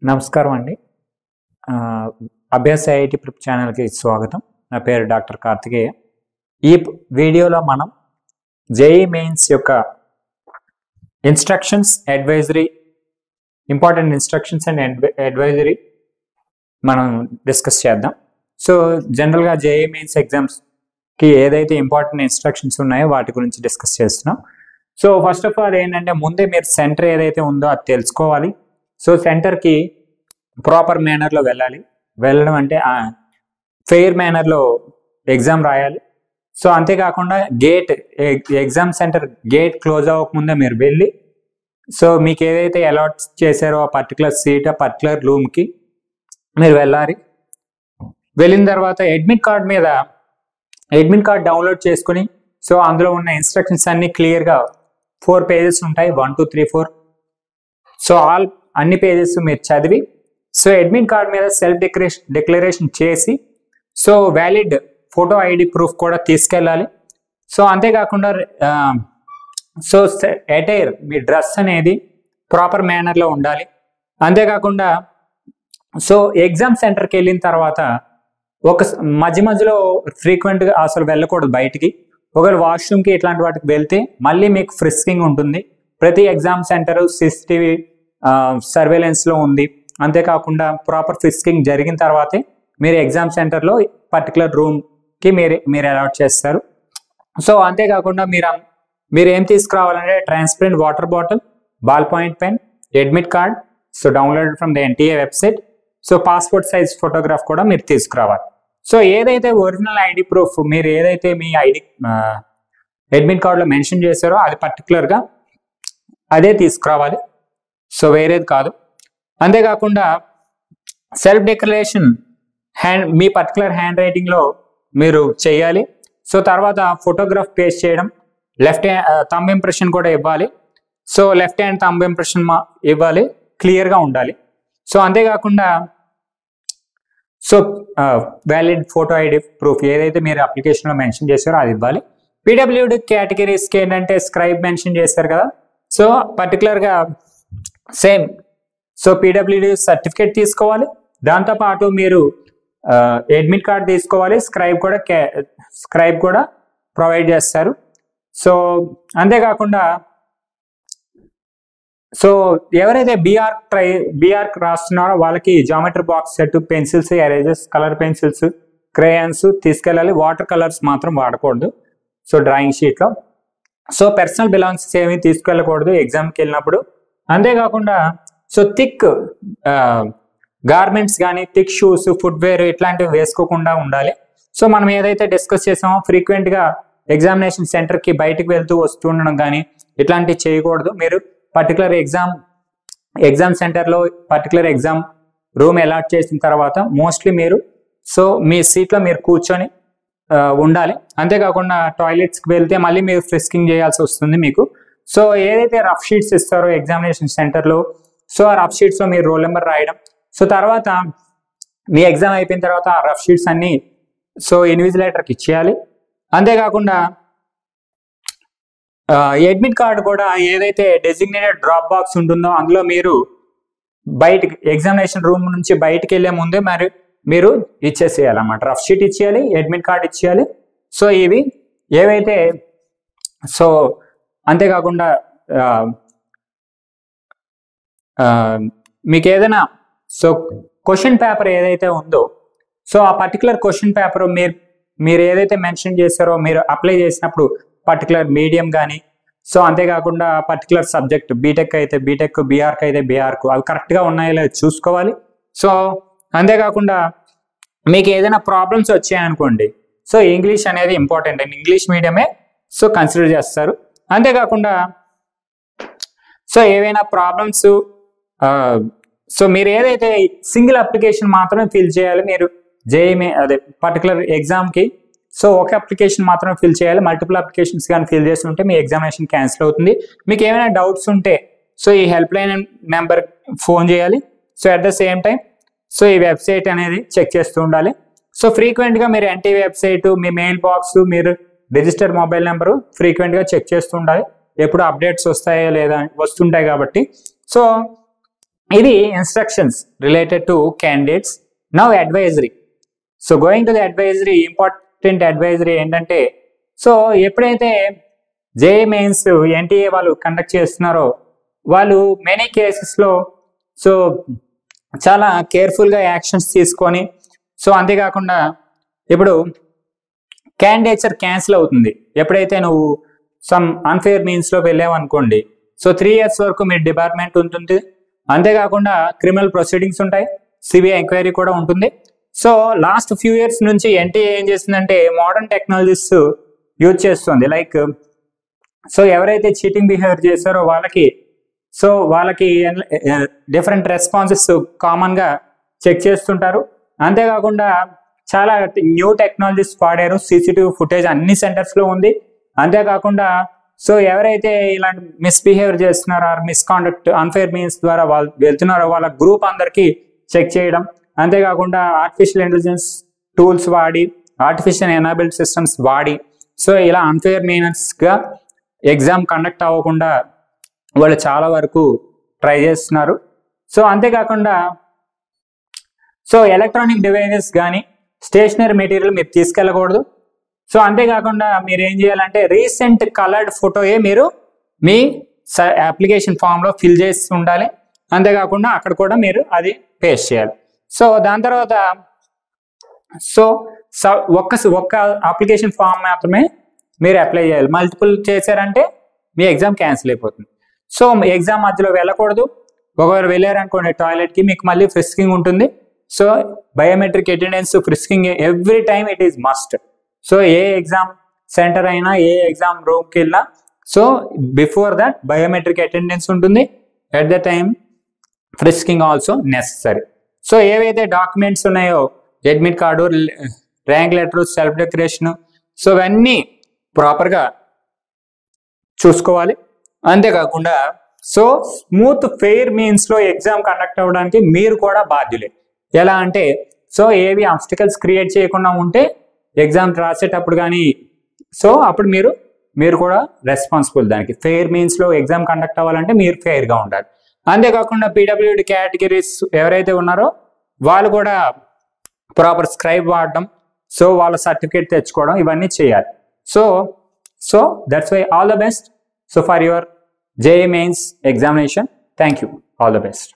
నమస్కారం అండి. అభ్యాస ఐఐటి ప్రిప్ ఛానల్కి స్వాగతం. నా పేరు డాక్టర్ కార్తికేయ. ఈ వీడియోలో మనం జేఈ మెయిన్స్ యొక్క instructions, advisory, important instructions and advisory మనం డిస్కస్ చేద్దాం. సో జనరల్గా జేఈ మెయిన్స్ ఎగ్జామ్స్కి ఏదైతే ఇంపార్టెంట్ ఇన్స్ట్రక్షన్స్ ఉన్నాయో వాటి గురించి డిస్కస్ చేస్తున్నాం. సో ఫస్ట్ ఆఫ్ ఆల్ ఏంటంటే ముందే మీరు సెంటర్ ఏదైతే ఉందో అది తెలుసుకోవాలి. సో సెంటర్కి ప్రాపర్ మేనర్లో వెళ్ళడం అంటే ఫెయిర్ మేనర్లో ఎగ్జామ్ రాయాలి. సో అంతేకాకుండా ఎగ్జామ్ సెంటర్ గేట్ క్లోజ్ అవ్వకముందే మీరు వెళ్ళి, సో మీకు ఏదైతే అలాట్ చేశారో ఆ పర్టికులర్ సీట్, ఆ పర్టికులర్ రూమ్కి మీరు వెళ్ళాలి. వెళ్ళిన తర్వాత అడ్మిట్ కార్డ్ డౌన్లోడ్ చేసుకుని, సో అందులో ఉన్న ఇన్స్ట్రక్షన్స్ అన్ని క్లియర్గా 4 పేజెస్ ఉంటాయి, 1, 2, 3, 4. సో అన్ని పేజెస్ మీరు చదివి, సో అడ్మిట్ కార్డ్ మీద సెల్ఫ్ డిక్లరేషన్ చేసి, so valid photo ID proof కూడా తీసుకెళ్ళాలి. సో అంతేకాకుండా సో అటైర్ మీ డ్రెస్ అనేది ప్రాపర్ మేనర్లో ఉండాలి. అంతేకాకుండా సో ఎగ్జామ్ సెంటర్కి వెళ్ళిన తర్వాత మధ్యలో ఫ్రీక్వెంట్గా అసలు వెళ్ళకూడదు బయటికి. ఒకవేళ వాష్రూమ్కి ఇట్లాంటి వాటికి వెళ్తే మళ్ళీ మీకు ఫ్రిస్కింగ్ ఉంటుంది. ప్రతి ఎగ్జామ్ సెంటర్ CCTV సర్వేలెన్స్లో ఉంది. అంతేకాకుండా ప్రాపర్ ఫ్రిస్కింగ్ జరిగిన తర్వాతే మీరు ఎగ్జామ్ సెంటర్లో పర్టికులర్ రూమ్కి మీరు అలాట్ చేస్తారు. సో అంతేకాకుండా మీరు ఏం తీసుకురావాలంటే transparent water bottle, ball point pen, admit card, so download from the NTA website, so passport size photograph కూడా మీరు తీసుకురావాలి. సో ఏదైతే ఒరిజినల్ ఐడి ప్రూఫ్ మీరు ఏదైతే మీ అడ్మిట్ కార్డులో మెన్షన్ చేశారో అది పర్టికులర్గా అదే తీసుకురావాలి, సో వేరేది కాదు. అంతేకాకుండా సెల్ఫ్ డిక్లరేషన్ మీ పర్టికులర్ హ్యాండ్ రైటింగ్లో మీరు చేయాలి. సో తర్వాత ఫోటోగ్రాఫ్ పేస్ట్ చేయడం, లెఫ్ట్ థంబ్ ఇంప్రెషన్ కూడా ఇవ్వాలి. So left hand thumb impression ఇవ్వాలి, క్లియర్గా ఉండాలి. సో అంతేకాకుండా so valid photo ID proof ఏదైతే మీరు అప్లికేషన్లో మెన్షన్ చేశారో అది ఇవ్వాలి. PWD కేటగిరీస్కి ఏంటంటే స్క్రైబ్ మెన్షన్ చేస్తారు కదా, సో పర్టికులర్గా సేమ్ సో PWD సర్టిఫికేట్ తీసుకోవాలి. దాంతోపాటు మీరు అడ్మిట్ కార్డ్ తీసుకోవాలి. స్క్రైబ్ కూడా ప్రొవైడ్ చేస్తారు. సో అంతేకాకుండా సో ఎవరైతే బీఆర్ రాస్తున్నారో వాళ్ళకి geometry box set, pencils, erasers, colour pencils, crayons తీసుకెళ్ళాలి. వాటర్ కలర్స్ మాత్రం వాడకూడదు సో డ్రాయింగ్ షీట్లో. సో పర్సనల్ బిలాంగ్స్ ఏమీ తీసుకెళ్ళకూడదు ఎగ్జామ్కి వెళ్ళినప్పుడు. అంతేకాకుండా సో థిక్ గార్మెంట్స్ కానీ, థిక్ షూస్, ఫుట్వేర్ ఇట్లాంటివి వేసుకోకుండా ఉండాలి. సో మనం ఏదైతే డిస్కస్ చేసామో ఫ్రీక్వెంట్గా ఎగ్జామినేషన్ సెంటర్కి బయటకు వెళ్తూ వస్తూ ఉండడం కానీ ఇట్లాంటివి చేయకూడదు. మీరు పర్టికులర్ ఎగ్జామ్ సెంటర్లో పర్టికులర్ ఎగ్జామ్ రూమ్ అలాట్ చేసిన తర్వాత మోస్ట్లీ మీరు సో మీ సీట్లో మీరు కూర్చొని ఉండాలి. అంతేకాకుండా టాయిలెట్స్కి వెళ్తే మళ్ళీ మీరు ఫ్రిస్కింగ్ చేయాల్సి వస్తుంది మీకు. సో ఏదైతే రఫ్ షీట్స్ ఇస్తారో ఎగ్జామినేషన్ సెంటర్లో, సో ఆ రఫ్ షీట్స్లో మీరు రోల్ నెంబర్ రాయడం. సో తర్వాత మీ ఎగ్జామ్ అయిపోయిన తర్వాత ఆ రఫ్ షీట్స్ అన్నీ సో ఇన్విజిలేటర్కి ఇచ్చేయాలి. అంతేకాకుండా అడ్మిట్ కార్డు కూడా ఏదైతే డెసిగ్నేటెడ్ డ్రాప్ బాక్స్ ఉంటుందో అందులో మీరు ఎగ్జామినేషన్ రూమ్ నుంచి బయటికి వెళ్ళే ముందే మీరు ఇచ్చేసేయాలన్నమాట. రఫ్ షీట్ ఇచ్చేయాలి, అడ్మిట్ కార్డ్ ఇచ్చేయాలి. సో ఇవి ఏవైతే సో అంతేకాకుండా మీకు ఏదైనా సో క్వశ్చన్ పేపర్ ఏదైతే ఉందో సో ఆ పర్టికులర్ క్వశ్చన్ పేపర్ మీరు ఏదైతే మెన్షన్ చేశారో మీరు అప్లై చేసినప్పుడు పర్టికులర్ మీడియం కానీ, సో అంతేకాకుండా పర్టికులర్ సబ్జెక్ట్ బీటెక్ అయితే బీటెక్, బీఆర్కి అయితే బీఆర్కు అవి కరెక్ట్గా ఉన్నాయో లేదో చూసుకోవాలి. సో అంతేకాకుండా మీకు ఏదైనా ప్రాబ్లమ్స్ వచ్చాయనుకోండి, సో ఇంగ్లీష్ అనేది ఇంపార్టెంట్ అండి, ఇంగ్లీష్ మీడియమే సో కన్సిడర్ చేస్తారు. అంతేకాకుండా సో ఏవైనా ప్రాబ్లమ్స్ సో మీరు ఏదైతే సింగిల్ అప్లికేషన్ మాత్రమే ఫిల్ చేయాలి. మీరు అదే పర్టికులర్ ఎగ్జామ్కి సో ఒక అప్లికేషన్ మాత్రమే ఫిల్ చేయాలి. మల్టిపుల్ అప్లికేషన్స్ కానీ ఫిల్ చేసి ఉంటే మీ ఎగ్జామినేషన్ క్యాన్సిల్ అవుతుంది. మీకు ఏమైనా డౌట్స్ ఉంటే సో ఈ హెల్ప్ లైన్ నెంబర్ ఫోన్ చేయాలి. So at the same time so ఈ వెబ్సైట్ అనేది చెక్ చేస్తూ ఉండాలి. సో ఫ్రీక్వెంట్గా మీరు NTA వెబ్సైట్, మీ మెయిల్ బాక్స్, మీరు రిజిస్టర్ మొబైల్ నెంబరు ఫ్రీక్వెంట్గా చెక్ చేస్తూ ఉండాలి. ఎప్పుడు అప్డేట్స్ వస్తాయో లేదా వస్తుంటాయి కాబట్టి. సో ఇది instructions related to candidates. Now advisory. So going to the advisory, important advisory ఏంటంటే, సో ఎప్పుడైతే జేఈ మెయిన్స్ ఎన్టీఏ వాళ్ళు కండక్ట్ చేస్తున్నారో వాళ్ళు మెనీ కేసెస్లో సో చాలా కేర్ఫుల్గా యాక్షన్స్ తీసుకొని, సో అంతేకాకుండా ఇప్పుడు క్యాండిడేచర్ క్యాన్సిల్ అవుతుంది ఎప్పుడైతే నువ్వు సమ్ అన్ఫేర్ మీన్స్లో వెళ్ళావు అనుకోండి. సో 3 years వరకు మీ డిపార్ట్మెంట్ ఉంటుంది. అంతేకాకుండా క్రిమినల్ ప్రొసీడింగ్స్ ఉంటాయి, సిబిఐ ఎంక్వైరీ కూడా ఉంటుంది. సో లాస్ట్ ఫ్యూ ఇయర్స్ నుంచి ఎన్టీఏ ఏం చేస్తుందంటే మోడర్న్ టెక్నాలజీస్ యూజ్ చేస్తుంది. లైక్ సో ఎవరైతే చీటింగ్ బిహేవియర్ చేశారో వాళ్ళకి డిఫరెంట్ రెస్పాన్సెస్ కామన్గా చెక్ చేస్తుంటారు. అంతేకాకుండా చాలా న్యూ టెక్నాలజీస్ వాడారు. సీసీటీవీ ఫుటేజ్ అన్ని సెంటర్స్లో ఉంది. అంతేకాకుండా సో ఎవరైతే ఇలాంటి మిస్బిహేవియర్ చేస్తున్నారో మిస్కాండక్ట్ అన్ఫేర్ మీన్స్ ద్వారా వాళ్ళు వెళ్తున్నారో వాళ్ళ గ్రూప్ అందరికీ చెక్ చేయడం. అంతేకాకుండా ఆర్టిఫిషియల్ ఇంటెలిజెన్స్ టూల్స్ వాడి, ఆర్టిఫిషియల్ ఎనాబుల్డ్ సిస్టమ్స్ వాడి, సో ఇలా అన్ఫేర్ మీన్స్గా ఎగ్జామ్ కండక్ట్ అవ్వకుండా వాళ్ళు చాలా వరకు ట్రై చేస్తున్నారు. సో అంతేకాకుండా సో ఎలక్ట్రానిక్ డివైజెస్ కానీ స్టేషనరీ మెటీరియల్ మీరు తీసుకెళ్ళకూడదు. సో అంతేకాకుండా మీరు ఏం చేయాలంటే రీసెంట్ కలర్డ్ ఫోటోయే మీరు మీ అప్లికేషన్ ఫామ్లో ఫిల్ చేసి ఉండాలి. అంతేకాకుండా అక్కడ కూడా మీరు అది పేస్ట్ చేయాలి. సో దాని తర్వాత సో ఒక్క అప్లికేషన్ ఫామ్ మాత్రమే మీరు అప్లై చేయాలి. మల్టిపుల్ చేశారంటే మీ ఎగ్జామ్ క్యాన్సిల్ అయిపోతుంది. సో ఎగ్జామ్ మధ్యలో వెళ్ళకూడదు. ఒకవేళ వెళ్ళారనుకోండి టాయిలెట్కి, మీకు మళ్ళీ ఫ్రిస్కింగ్ ఉంటుంది. So biometric attendance frisking every time it is must. So ఏ ఎగ్జామ్ సెంటర్ అయినా ఏ ఎగ్జామ్ రూమ్కి వెళ్ళినా so before that biometric attendance ఉంటుంది. At the time frisking also necessary. So ఏవైతే డాక్యుమెంట్స్ ఉన్నాయో admit card, rank letter, self declaration, so ఇవన్నీ ప్రాపర్గా చూసుకోవాలి. అంతేకాకుండా సో స్మూత్ ఫెయిర్ మీన్స్లో ఎగ్జామ్ కండక్ట్ అవ్వడానికి మీరు కూడా బాధ్యులే. ఎలా అంటే సో ఏవి ఆబ్స్టికల్స్ క్రియేట్ చేయకుండా ఉంటే ఎగ్జామ్ రాసేటప్పుడు కానీ సో అప్పుడు మీరు కూడా రెస్పాన్సిబుల్. దానికి ఫెయిర్ మీన్స్లో ఎగ్జామ్ కండక్ట్ అవ్వాలంటే మీరు ఫెయిర్గా ఉండాలి. అంతేకాకుండా పీడబ్ల్యూడి కేటగిరీస్ ఎవరైతే ఉన్నారో వాళ్ళు కూడా ప్రాపర్ స్క్రైబ్ వాడడం, సో వాళ్ళ సర్టిఫికేట్ తెచ్చుకోవడం, ఇవన్నీ చేయాలి. So that's why all the best. So for your JEE Mains examination, thank you, all the best.